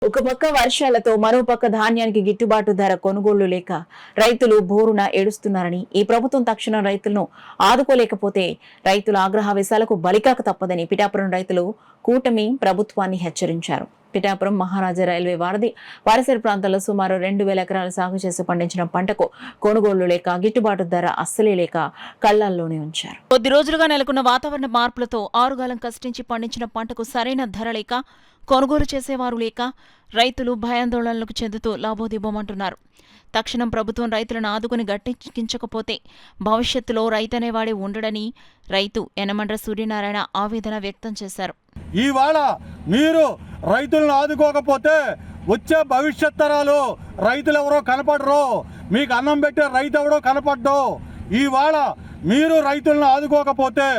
ఒక పక్క వర్షాలతో మరోపక్క ధాన్యానికి గిట్టుబాటు ధర కొనుగోళ్లు లేక రైతులు బోరున ఏడుస్తున్నారని, ఈ ప్రభుత్వం తక్షణం రైతులను ఆదుకోలేకపోతే రైతుల ఆగ్రహావేశాలకు బలికాక తప్పదని పిఠాపురం రైతులు కూటమి ప్రభుత్వాన్ని హెచ్చరించారు. పిఠాపురం మహారాజా రైల్వే వారసరి ప్రాంతాల్లో సుమారు 2,000 ఎకరాలు సాగు చేసి పండించిన పంటకు కొనుగోళ్లు లేక గిట్టుబాటు ధర అస్సలే లేక కళ్లాల్లోనే ఉంచారు. కొద్ది రోజులుగా నెలకొన్న వాతావరణ మార్పులతో ఆరుగాలం కష్టించి పండించిన పంటకు సరైన ధర లేక కొనుగోలు చేసేవారు లేక రైతులు భయాందోళనలకు చెందుతూ లాభోదిబోమంటున్నారు. తక్షణం ప్రభుత్వం రైతులను ఆదుకుని గట్టెక్కించకపోతే భవిష్యత్తులో రైతనేవాడే ఉండడని రైతు యనమండ్ర సూర్యనారాయణ ఆవేదన వ్యక్తం చేశారు. ఇవాళ మీరు రైతులను ఆదుకోకపోతే వచ్చే భవిష్యత్ తరాలు రైతులు ఎవరో కనపడరు, మీకు అన్నం పెట్టే రైతు ఎవరో కనపడ్డు. ఇవాళ మీరు రైతులను ఆదుకోకపోతే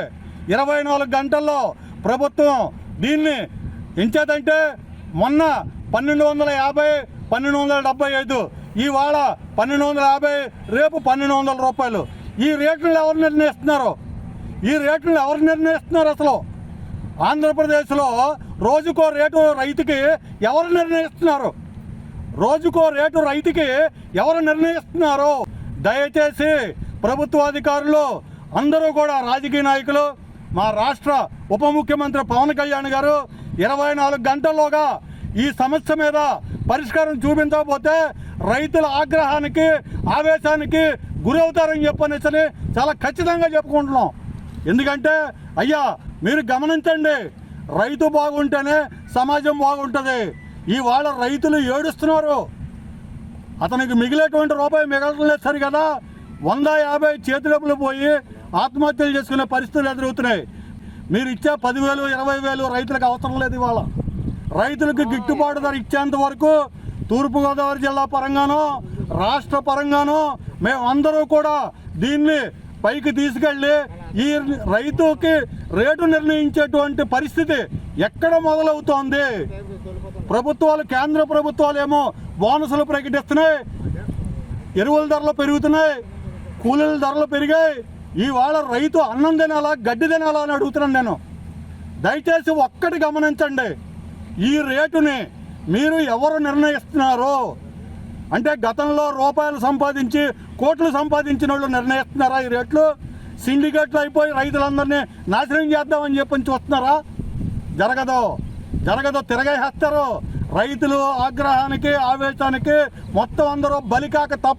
24 గంటల్లో ప్రభుత్వం దీన్ని ఎంచేదంటే మొన్న 1250, 1275, ఇవాళ 1250, రేపు 1200 రూపాయలు. ఈ రేట్లను ఎవరు నిర్ణయిస్తున్నారు? ఈ రేట్లను ఎవరు నిర్ణయిస్తున్నారు? అసలు ఆంధ్రప్రదేశ్లో రోజుకో రేటు రైతుకి ఎవరు నిర్ణయిస్తున్నారు? రోజుకో రేటు రైతుకి ఎవరు నిర్ణయిస్తున్నారు? దయచేసి ప్రభుత్వాధికారులు అందరూ కూడా, రాజకీయ నాయకులు, మా రాష్ట్ర ఉప ముఖ్యమంత్రి పవన్ కళ్యాణ్ గారు 24 గంటల్లోగా ఈ సమస్య మీద పరిష్కారం చూపించకపోతే రైతుల ఆగ్రహానికి, ఆవేశానికి గురవుతారని చెప్పనేసి చాలా ఖచ్చితంగా చెప్పుకుంటున్నాం. ఎందుకంటే అయ్యా మీరు గమనించండి, రైతు బాగుంటేనే సమాజం బాగుంటుంది. ఇవాళ రైతులు ఏడుస్తున్నారు. అతనికి మిగిలేటువంటి రూపాయి మిగలడం లేదు సరి కదా. 150 చేతి డబ్బులు పోయి ఆత్మహత్యలు చేసుకునే పరిస్థితులు ఎదురవుతున్నాయి. మీరు ఇచ్చే 10,000, 20,000 రైతులకు అవసరం లేదు. ఇవాళ రైతులకు గిట్టుబాటు ధర ఇచ్చేంత వరకు తూర్పుగోదావరి జిల్లా పరంగానో రాష్ట్ర పరంగానో మేమందరూ కూడా దీన్ని పైకి తీసుకెళ్ళి ఈ రైతుకి రేటు నిర్ణయించేటువంటి పరిస్థితి ఎక్కడ మొదలవుతోంది? ప్రభుత్వాలు, కేంద్ర ప్రభుత్వాలు ఏమో బోనసులు ప్రకటిస్తున్నాయి, ఎరువుల ధరలు పెరుగుతున్నాయి, కూలీల ధరలు పెరిగాయి. ఇవాళ రైతు అన్నం తినాలా, గడ్డి తినాలా అని అడుగుతున్నాను నేను. దయచేసి ఒక్కటి గమనించండి, ఈ రేటుని మీరు ఎవరు నిర్ణయిస్తున్నారు? అంటే గతంలో రూపాయలు సంపాదించి కోట్లు సంపాదించిన వాళ్ళు నిర్ణయిస్తున్నారా ఈ రేట్లు? సిండికేట్లు అయిపోయి రైతులందరినీ నాశనం చేద్దామని చెప్పని చూస్తున్నారా? జరగదు, తిరగేస్తారు. రైతులు ఆగ్రహానికి, ఆవేశానికి మొత్తం అందరూ బలికాక తప్ప